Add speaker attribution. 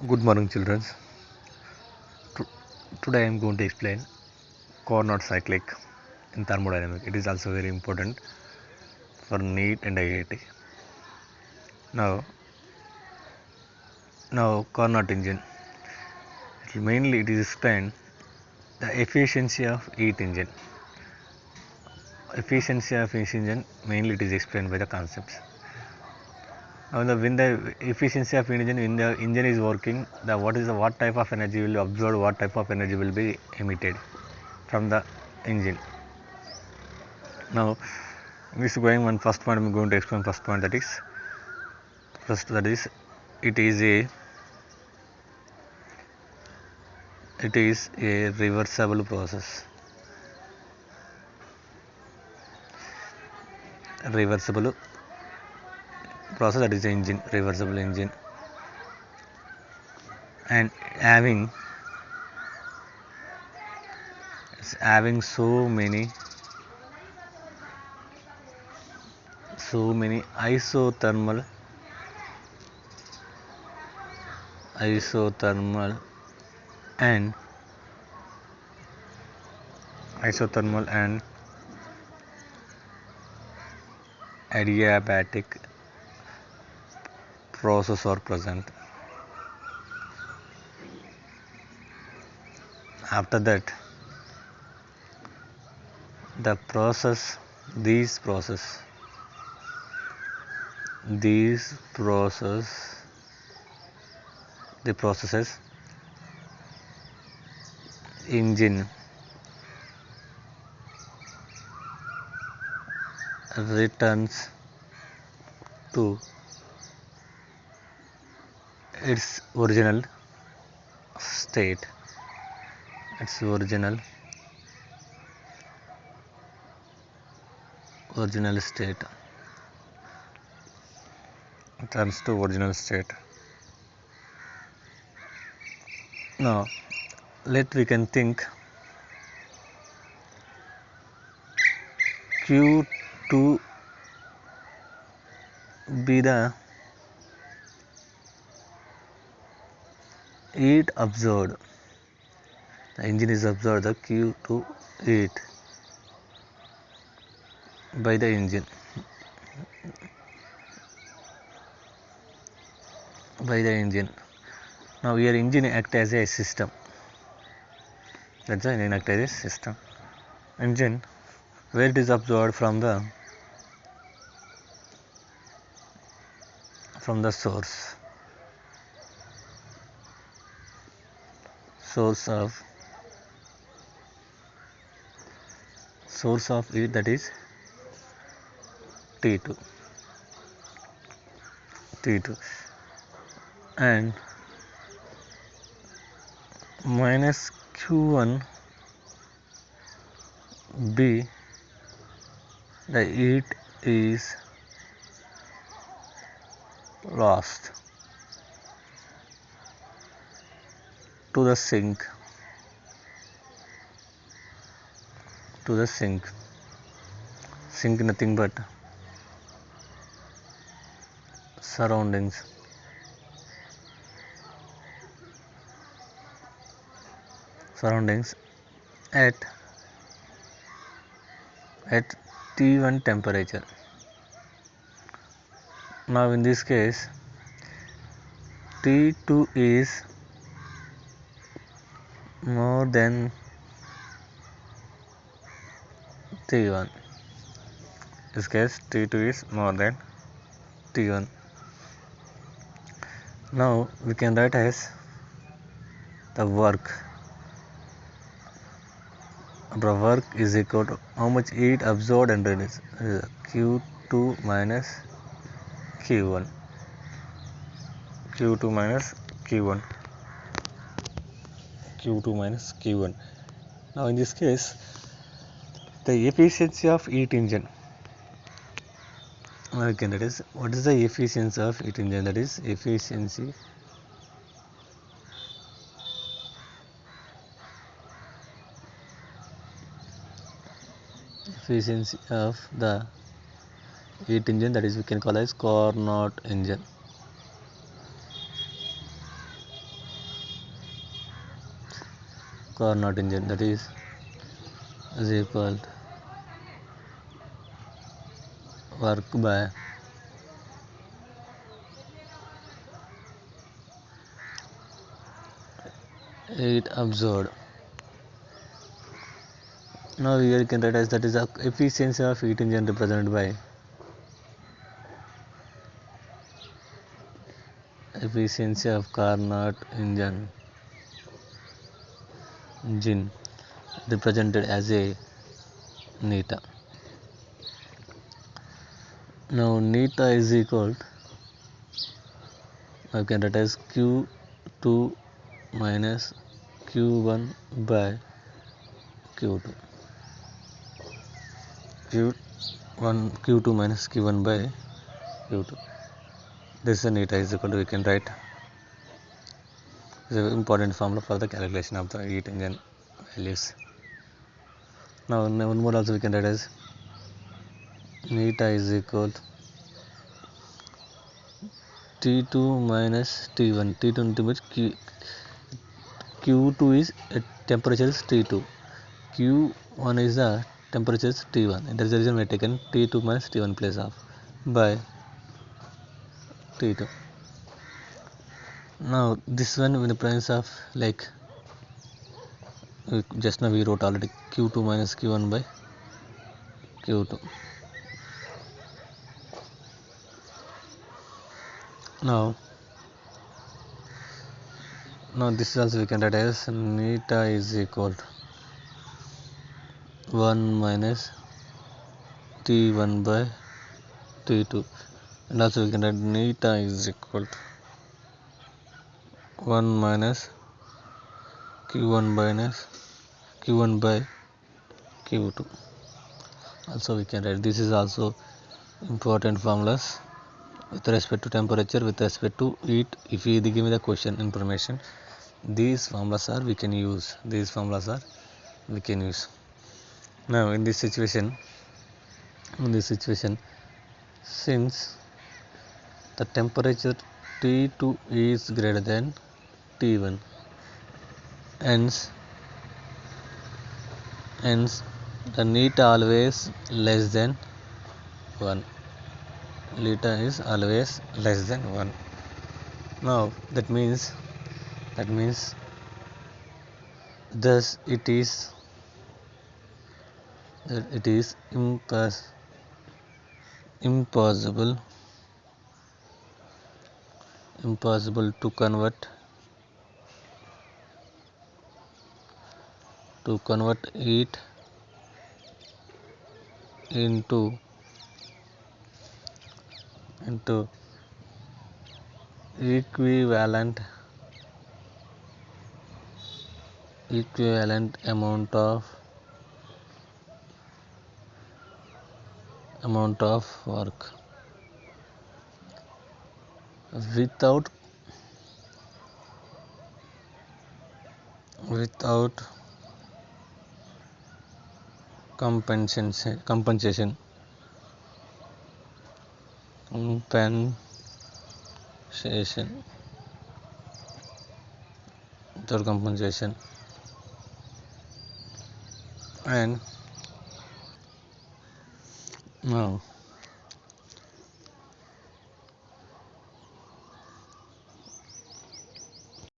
Speaker 1: Good morning, children. To- Today I am going to explain Carnot cyclic in thermodynamics. It is also very important for NEET and IIT. Now, Carnot engine. Mainly, it is explained the efficiency of heat engine. Efficiency of heat engine mainly it is explained by the concepts. Now, when the efficiency of engine, when the engine is working, what type of energy will be absorbed, what type of energy will be emitted from the engine. Now, this is going on first point. I'm going to explain first point, that is it is a reversible process. Reversible process, that is the engine, reversible engine, and having so many isothermal and adiabatic process are present. After that, the process these process these process the processes engine returns to its state original state returns to original state. Now we can think Q2 be the heat absorbed. The engine is absorbed the Q2 heat by the engine. Now here engine act as a system. That's why engine act as a system. Engine, where it is absorbed from the source of heat, that is T2 and minus Q1 B, the heat is lost to the sink nothing but surroundings at T1 temperature. Now in this case T2 is more than T1. In this case T2 is more than T1. Now we can write as the work is equal to how much heat absorbed and released, Q2 minus Q1. Now in this case the efficiency of heat engine, again, that is what is the efficiency of heat engine, that is efficiency of the heat engine, that is we can call as Carnot engine. Carnot engine, that is equal to work by heat absorbed. Now here you can write as that is the efficiency of heat engine represented by efficiency of Carnot engine represented as a neta. Now neta is equal, I can write as Q2 minus Q1 by Q2. Q2 minus Q1 by Q2. This is a neta is equal to, we can write. This is an important formula for the calculation of the heat engine values. Now one more also we can write as neta is equal to T2 minus T1. T2 means Q2 is temperature is T2. Q1 is the temperature is T1. That is the reason we have taken T2 minus T1 place of by T2. Now this one in the presence of like just now we wrote already Q2 minus Q1 by Q2. Now this also we can write as neta is equal to 1 minus T1 by T2, and also we can write neta is equal to 1 minus Q1 by Q2. Also we can write, this is also important formulas with respect to temperature, with respect to heat. If you give me the question information, these formulas are we can use. Now in this situation, since the temperature T2 is greater than T1, hence the neta always less than 1. Neta is always less than 1. Now that means thus it is impossible to convert heat into equivalent amount of work without compensation without compensation. And now